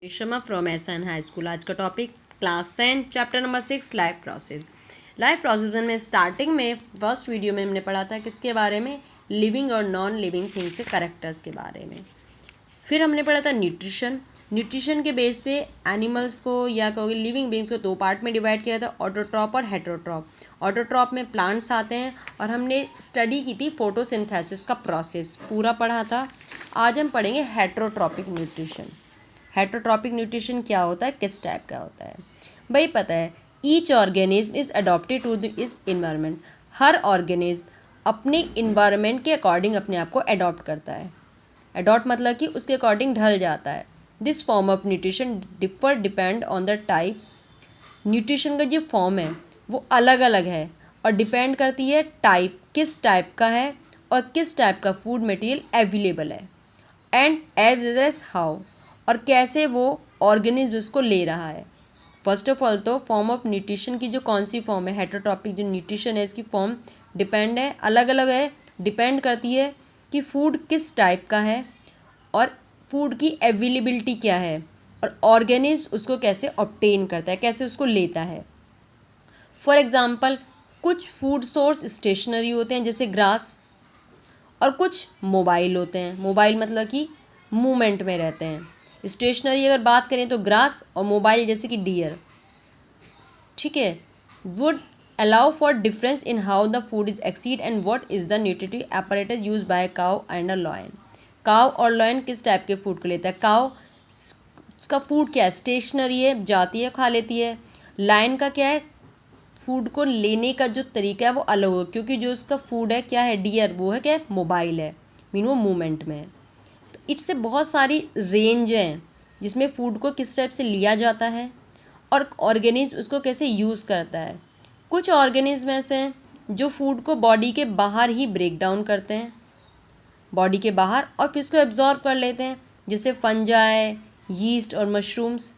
Sharma from SN high school. आज का topic class 10 chapter number 6 life process. Life process में starting में first video में हमने पढ़ा था किसके बारे में, लिविंग और नॉन लिविंग थिंग्स के कैरेक्टर्स के बारे में। फिर हमने पढ़ा था न्यूट्रिशन। न्यूट्रिशन के बेस पे एनिमल्स को या कहोगे लिविंग बींग्स को दो पार्ट में डिवाइड किया था, ऑटोट्रॉप और हेटरोट्रॉप। ऑटोट्रॉप में प्लांट्स आते हैं और हमने स्टडी की थी फोटोसिंथेसिस का प्रोसेस पूरा पढ़ा था। आज हम पढ़ेंगे हेटरोट्रॉपिक न्यूट्रिशन। हेटरोट्रॉपिक न्यूट्रिशन क्या होता है, किस टाइप का होता है, भाई पता है। Each organism is adopted to this environment. हर ऑर्गेनिज्म अपने इन्वायरमेंट के अकॉर्डिंग अपने आप को अडॉप्ट करता है। अडॉप्ट मतलब कि उसके अकॉर्डिंग ढल जाता है। This form of nutrition differ depend on the type. Nutrition का जो फॉर्म है वो अलग अलग है और डिपेंड करती है टाइप, किस टाइप का है और किस टाइप का फूड मटेरियल अवेलेबल है, and as well as how, और कैसे वो ऑर्गेनिज्म उसको ले रहा है। फर्स्ट ऑफ ऑल तो फॉर्म ऑफ न्यूट्रिशन की जो कौन सी फॉर्म है, हेटरोट्रॉपिक जो न्यूट्रिशन है इसकी फॉर्म डिपेंड है, अलग अलग है, डिपेंड करती है कि फूड किस टाइप का है और फूड की अवेलेबिलिटी क्या है और ऑर्गेनिज्म उसको कैसे ऑब्टेन करता है, कैसे उसको लेता है। फॉर एग्जांपल कुछ फूड सोर्स स्टेशनरी होते हैं जैसे ग्रास, और कुछ मोबाइल होते हैं। मोबाइल मतलब कि मूवमेंट में रहते हैं। स्टेशनरी अगर बात करें तो ग्रास, और मोबाइल जैसे कि डियर, ठीक है। Would allow for difference in how the food is exceed and what is the nutritive apparatus use by cow and a lion. Cow और लॉयन किस टाइप के फूड को लेता है। काउ उसका फूड क्या है, स्टेशनरी है, जाती है खा लेती है। लायन का क्या है, फूड को लेने का जो तरीका है वो अलग हो, क्योंकि जो उसका फूड है क्या है, डियर, वो है क्या है, मोबाइल है, मीन वो मूवमेंट में है। तो इससे बहुत सारी रेंज हैं जिसमें फूड को किस टाइप से लिया जाता है और ऑर्गेनिज्म उसको कैसे यूज़ करता है। कुछ ऑर्गेनिज्म ऐसे हैं जो फूड को बॉडी के बाहर ही ब्रेक डाउन करते हैं, बॉडी के बाहर, और फिर उसको एब्जॉर्ब कर लेते हैं, जैसे फंजाई, यीस्ट और mushrooms.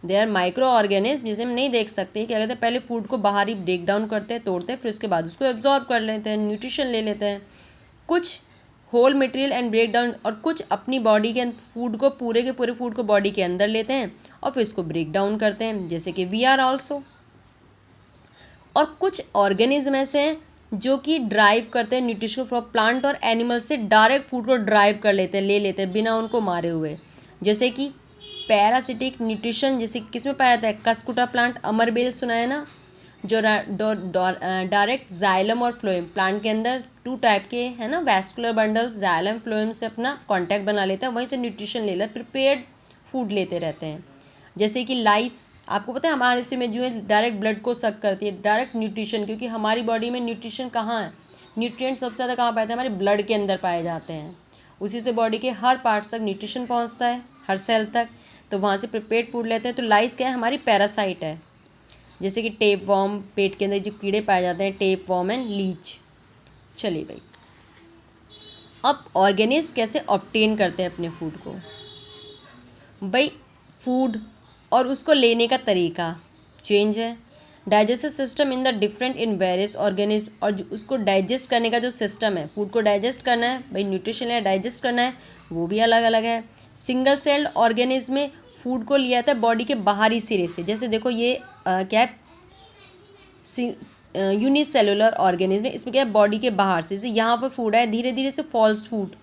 They are micro organism जिसे हम नहीं देख सकते, क्या कहते हैं, पहले फूड को बाहर ही ब्रेक डाउन करते हैं, तोड़ते हैं, फिर उसके बाद उसको एब्जॉर्ब कर लेते हैं, न्यूट्रिशन ले लेते हैं। कुछ whole material and break down, और कुछ अपनी बॉडी के फूड को, पूरे के पूरे फूड को बॉडी के अंदर लेते हैं और फिर इसको ब्रेक डाउन करते हैं, जैसे कि वी आर ऑल्सो। और कुछ ऑर्गेनिज्म ऐसे हैं जो कि ड्राइव करते हैं न्यूट्रिशन फ्रॉम प्लांट और एनिमल से, डायरेक्ट फूड को ड्राइव कर लेते हैं, ले लेते हैं बिना उनको मारे हुए, जैसे कि पैरासिटिक न्यूट्रिशन। जैसे किसमें पाया जाता है, कस्कुटा प्लांट, अमरबेल सुना है ना, जो डायरेक्ट जाइलम और फ्लोएम प्लांट के अंदर टू टाइप के है ना, वैस्कुलर बंडल्स जाइलम फ्लोएम से अपना कांटेक्ट बना लेता है, वहीं से न्यूट्रिशन ले लेता है, प्रिपेयर्ड फूड लेते रहते हैं। जैसे कि लाइस, आपको पता है हमारे से में जो है डायरेक्ट ब्लड को सक करती है, डायरेक्ट न्यूट्रिशन, क्योंकि हमारी बॉडी में न्यूट्रिशन कहाँ है, न्यूट्रिएंट सबसे ज़्यादा कहाँ पाए जाते हैं, हमारे ब्लड के अंदर पाए जाते हैं। उसी से बॉडी के हर पार्ट्स तक न्यूट्रिशन पहुँचता है, हर सेल तक, तो वहाँ से प्रिपेयर्ड फूड लेते हैं। तो लाइस क्या है, हमारी पैरासाइट है, जैसे कि टेप वॉर्म, पेट के अंदर जो कीड़े पाए जाते हैं, टेप वॉर्म एंड लीच। चलिए भाई, अब ऑर्गेनिज्म कैसे ऑब्टेन करते हैं अपने फूड को, भाई फूड और उसको लेने का तरीका चेंज है। Digestive system in the different in various organism, और जो उसको डाइजेस्ट करने का जो सिस्टम है, फूड को डाइजेस्ट करना है, भाई न्यूट्रिशन है, डाइजेस्ट करना है, वो भी अलग अलग है। सिंगल सेल्ड ऑर्गेनिज्म में फूड को लिया जाता है बॉडी के बाहरी सिरे से, जैसे देखो ये क्या है, यूनिसेलुलर ऑर्गेनिज्म है, इसमें क्या है, बॉडी के बाहर से, जैसे यहाँ पर फूड है, धीरे धीरे से फॉल्स फूड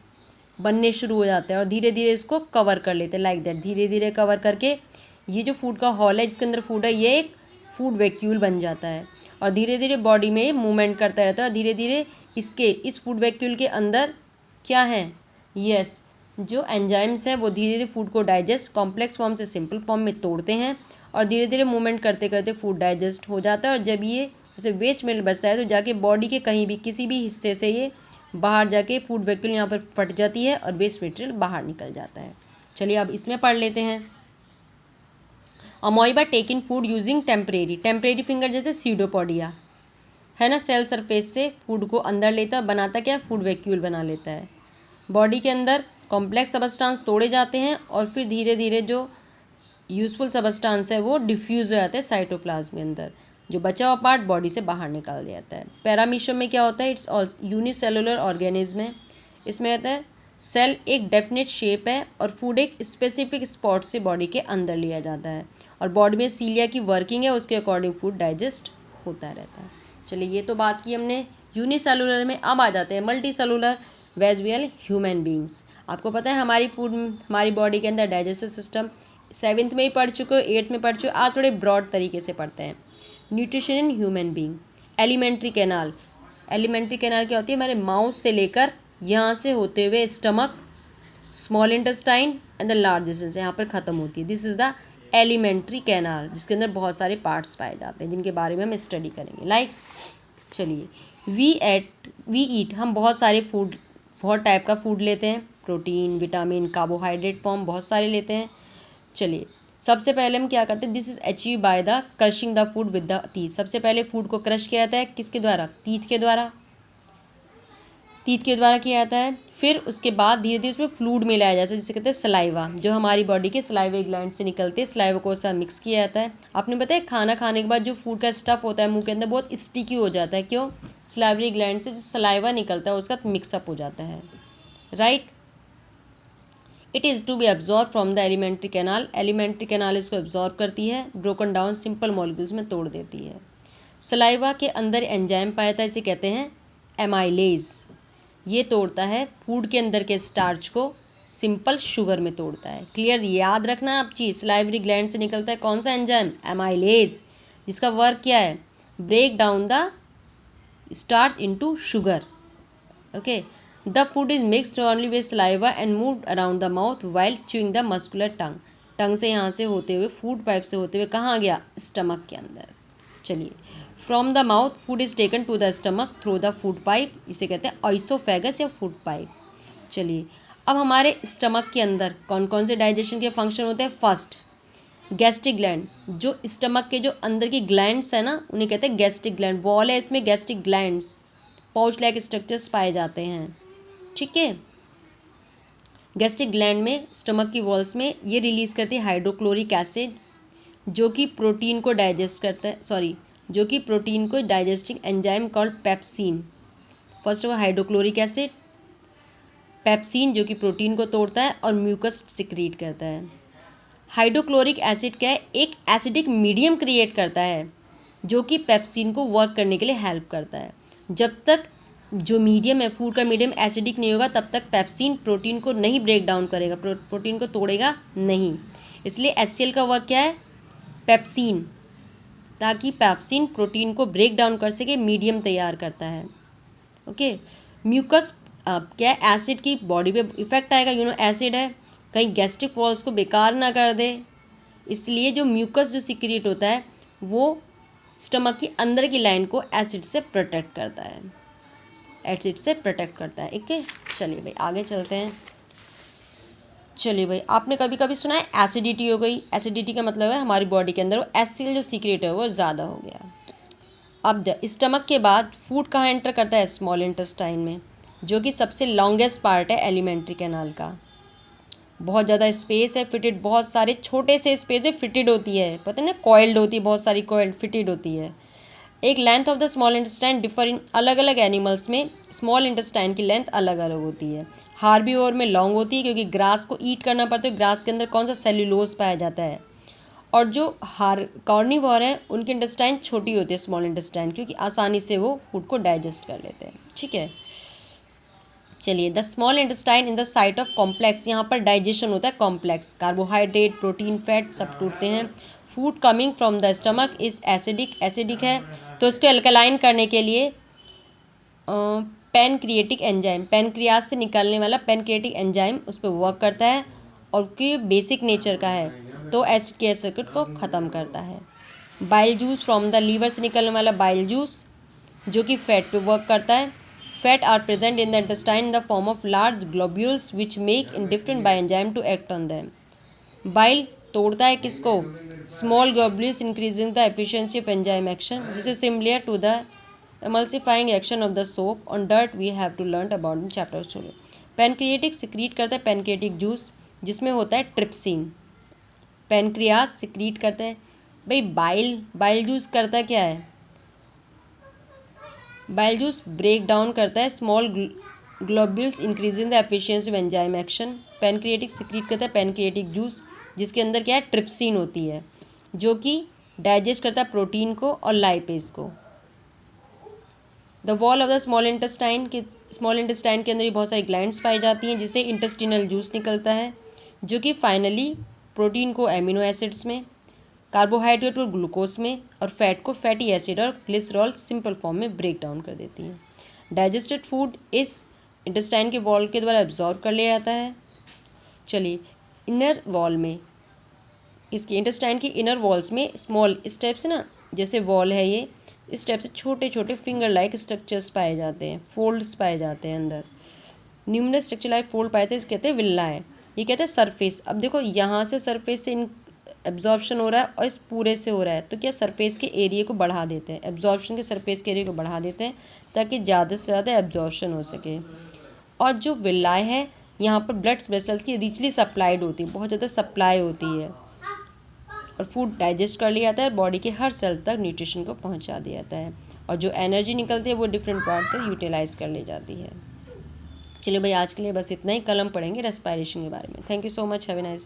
बनने शुरू हो जाते हैं और धीरे धीरे इसको कवर कर लेते हैं, लाइक दैट, धीरे धीरे कवर करके ये जो फूड का हॉल है जिसके अंदर फूड है, ये एक फूड वैक्यूल बन जाता है और धीरे धीरे बॉडी में मूवमेंट करता रहता है और धीरे धीरे इस फूड वैक्यूल के अंदर क्या है, यस, जो एंजाइम्स हैं वो धीरे धीरे फूड को डाइजेस्ट, कॉम्प्लेक्स फॉर्म से सिंपल फॉर्म में तोड़ते हैं और धीरे धीरे मूवमेंट करते करते फूड डाइजेस्ट हो जाता है। और जब ये जैसे वेस्ट मिल बचता है तो जाके बॉडी के कहीं भी किसी भी हिस्से से ये बाहर जाके फूड वैक्यूल यहाँ पर फट जाती है और वेस्ट मटेरियल बाहर निकल जाता है। चलिए अब इसमें पढ़ लेते हैं। Amoeba take in food using temporary finger, जैसे सीडोपोडिया है ना, सेल सरफेस से फूड को अंदर लेता, बनाता क्या, फूड वैक्यूल बना लेता है। बॉडी के अंदर कॉम्प्लेक्स सबस्टांस तोड़े जाते हैं और फिर धीरे धीरे जो यूजफुल सबस्टांस है वो डिफ्यूज़ हो जाता है साइटोप्लाज्म के अंदर, जो बचा हुआ पार्ट बॉडी से बाहर निकाल दिया जाता है। पैरामीशियम में क्या होता है, इट्स यूनिसेलुलर ऑर्गेनिज्म है, इसमें रहता है सेल एक डेफिनेट शेप है और फूड एक स्पेसिफिक स्पॉट से बॉडी के अंदर लिया जाता है और बॉडी में सीलिया की वर्किंग है, उसके अकॉर्डिंग फूड डाइजेस्ट होता रहता है। चलिए ये तो बात की हमने यूनिसेलुलर में। अब आ जाते हैं मल्टी सेलुलर वेजुअल ह्यूमन बींग्स। आपको पता है हमारी बॉडी के अंदर डाइजेस्टिव सिस्टम 7th में ही पढ़ चुके हो, 8th में पढ़ चुके हो, आज थोड़े ब्रॉड तरीके से पढ़ते हैं। Nutrition in human being, elementary canal. Alimentary canal क्या होती है? हमारे माउथ से लेकर यहाँ से होते हुए stomach, small intestine and the largest यहाँ पर ख़त्म होती है। This is the alimentary canal, जिसके अंदर बहुत सारे पार्ट्स पाए जाते हैं जिनके बारे में हम स्टडी करेंगे। चलिए वी ईट, हम बहुत सारे फूड, बहुत टाइप का फूड लेते हैं, प्रोटीन, विटामिन, कार्बोहाइड्रेट फॉर्म बहुत सारे लेते हैं। चलिए सबसे पहले हम क्या करते हैं? This is achieve by the crushing the food with the teeth. सबसे पहले फूड को क्रश किया जाता है किसके द्वारा? टीथ के द्वारा किया जाता है। फिर उसके बाद धीरे धीरे उसमें फ्लूइड मिलाया जाता है, जिसे कहते हैं सलाइवा, जो हमारी बॉडी के सलाइवा ग्लैंड से निकलते हैं। सलाइवा को साथ मिक्स किया जाता है। आपने बताया खाना खाने के बाद जो फूड का स्टफ होता है मुंह के अंदर बहुत स्टिकी हो जाता है, क्यों? सलाइवरी ग्लैंड से जो सलाइवा निकलता है उसका मिक्सअप हो जाता है, right. It is to be absorb from the alimentary canal. Alimentary canal इसको एब्जॉर्ब करती है, ब्रोकन डाउन सिंपल मॉलिक्यूल्स में तोड़ देती है। सलाइवा के अंदर एंजाइम पाया जाता है, इसे कहते हैं एमाइलेज। ये तोड़ता है फूड के अंदर के स्टार्च को, सिंपल शुगर में तोड़ता है। क्लियर? याद रखना आप चीज़, सलाइवरी ग्लैंड से निकलता है कौन सा एंजाइम? एमाइलेज, जिसका वर्क क्या है? Break down the starch into sugar. Okay, the food is mixed only with saliva and moved around the mouth while chewing the muscular tongue. Tongue से यहाँ से होते हुए, फूड पाइप से होते हुए कहाँ गया? स्टमक के अंदर। चलिए, from the mouth food is taken to the stomach through the food pipe, इसे कहते हैं ऑइसोफेगस या फूड पाइप। चलिए, अब हमारे स्टमक के अंदर कौन कौन से डाइजेशन के फंक्शन होते हैं? फर्स्ट, गैस्ट्रिक ग्लैंड, जो स्टमक के जो अंदर की ग्लैंड्स है ना, उन्हें कहते हैं गैस्ट्रिक ग्लैंड। वॉल है इसमें, gastric glands, pouch like structures पाए जाते हैं, ठीक है। गैस्ट्रिक ग्लैंड में, स्टमक की वॉल्स में, ये रिलीज करती है हाइड्रोक्लोरिक एसिड, जो कि प्रोटीन को डाइजेस्ट करता है, जो कि प्रोटीन को digesting enzyme called pepsin. First हुआ हाइड्रोक्लोरिक एसिड, पेप्सिन जो कि प्रोटीन को तोड़ता है और म्यूकस सिक्रीट करता है। हाइड्रोक्लोरिक एसिड क्या है? एक एसिडिक मीडियम क्रिएट करता है, जो कि पेप्सिन को वर्क करने के लिए हेल्प करता है। जब तक जो मीडियम है, फूड का मीडियम एसिडिक नहीं होगा, तब तक पेप्सिन प्रोटीन को नहीं ब्रेक डाउन करेगा, प्रोटीन को तोड़ेगा नहीं। इसलिए HCl का वर्क क्या है? पेप्सिन, ताकि पेप्सिन प्रोटीन को ब्रेक डाउन कर सके, मीडियम तैयार करता है। ओके, म्यूकस क्या है? एसिड की बॉडी पे इफेक्ट आएगा, एसिड है, कहीं गैस्ट्रिक वॉल्स को बेकार ना कर दे, इसलिए जो म्यूकस जो सिक्रीट होता है वो स्टमक की अंदर की लाइन को एसिड से प्रोटेक्ट करता है, ओके। चलिए भाई आगे चलते हैं। चलिए भाई, आपने कभी कभी सुना है एसिडिटी हो गई। एसिडिटी का मतलब है हमारी बॉडी के अंदर वो HCl जो सीक्रेट है वो ज़्यादा हो गया। अब स्टमक के बाद फूड कहाँ एंटर करता है? स्मॉल इंटेस्टाइन में, जो कि सबसे लॉन्गेस्ट पार्ट है एलिमेंट्री कैनाल का। बहुत ज़्यादा स्पेस है, फिटेड, बहुत सारे छोटे से स्पेस में फिटेड होती है, पता है ना, कॉइल्ड होती है, बहुत सारी कॉइल्ड फिटेड होती है। एक length of the small intestine differ in, अलग अलग एनिमल्स में स्मॉल इंटेस्टाइन की लेंथ अलग अलग होती है। हार्बीवोर में लॉन्ग होती है क्योंकि ग्रास को ईट करना पड़ता है, ग्रास के अंदर कौन सा? सेल्यूलोज पाया जाता है। और जो कार्निवोर है उनकी इंटेस्टाइन छोटी होती है, स्मॉल इंटेस्टाइन, क्योंकि आसानी से वो फूड को डाइजेस्ट कर लेते हैं, ठीक है। चलिए, the small intestine in the site of complex, यहाँ पर डाइजेशन होता है कॉम्प्लेक्स, कार्बोहाइड्रेट, प्रोटीन, फैट सब टूटते हैं। Food coming from the stomach is acidic है, तो इसको अल्कलाइन करने के लिए पैनक्रिएटिक एंजाइम, पैनक्रियास से निकलने वाला पैनक्रिएटिक एंजाइम उस पर वर्क करता है और उसकी बेसिक नेचर का है, तो एसिड के सर्किट को ख़त्म करता है। Bile juice from the liver से निकलने वाला बाइल जूस, जो कि फैट पे वर्क करता है। Fat are present in the intestine in the form of large globules which make in different by enzyme to act on them. Bile तोड़ता है किसको? Small globules, increasing the efficiency of enzyme action. This is similar to the emulsifying action of the soap on dirt we have to learn about in chapter 2। Pancreatic secrete करता है pancreatic juice, जिसमें होता है trypsin. Pancreas secrete करता है भाई bile juice करता क्या है? बाइल जूस ब्रेक डाउन करता है small globules increase in the efficiency of enzyme action. Pancreatic secrete करता है पैनक्रिएटिक जूस, जिसके अंदर क्या है, ट्रिप्सिन होती है, जो कि डाइजेस्ट करता है प्रोटीन को और लाइपेज को। The wall of the small intestine के अंदर भी बहुत सारी ग्लैंड्स पाई जाती हैं, जिससे इंटेस्टिनल जूस निकलता है, जो कि फाइनली प्रोटीन को एमिनो एसिड्स में, कार्बोहाइड्रेट को ग्लूकोज में और फैट को फैटी एसिड और ग्लिसरॉल सिंपल फॉर्म में ब्रेक डाउन कर देती है। डाइजेस्टेड फूड इस इंटेस्टाइन के वॉल के द्वारा एब्जॉर्ब कर लिया जाता है। चलिए, इनर वॉल में, इसके इंटेस्टाइन की इनर वॉल्स में स्मॉल स्टेप्स ना, जैसे वॉल है ये, इस स्टेप से छोटे छोटे फिंगर लाइक स्ट्रक्चर्स पाए जाते हैं, फोल्ड्स पाए जाते हैं अंदर। न्यूमरस स्ट्रक्चर लाइक फोल्ड पाए थे, इसे कहते हैं विल्ला है। ये कहते हैं सरफेस। अब देखो यहाँ से सरफेस से एब्जॉर्प्शन हो रहा है और इस पूरे से हो रहा है, तो क्या सरफेस के एरिया को बढ़ा देते हैं, एब्जॉर्प्शन के सरफेस के एरिया को बढ़ा देते हैं ताकि ज़्यादा से ज़्यादा एब्जॉर्प्शन हो सके। और जो विल्लाए है, यहाँ पर ब्लड वेसल्स की रिचली सप्लाइड होती है, बहुत ज़्यादा सप्लाई होती है, और फूड डाइजेस्ट कर लिया जाता है और बॉडी के हर सेल तक न्यूट्रिशन को पहुँचा दिया जाता है, और जो एनर्जी निकलती है वो डिफरेंट पार्ट तक यूटिलाइज कर ली जाती है। चलिए भाई, आज के लिए बस इतना ही। कल हम पढ़ेंगे रेस्पिरेशन के बारे में। Thank you so much, have a nice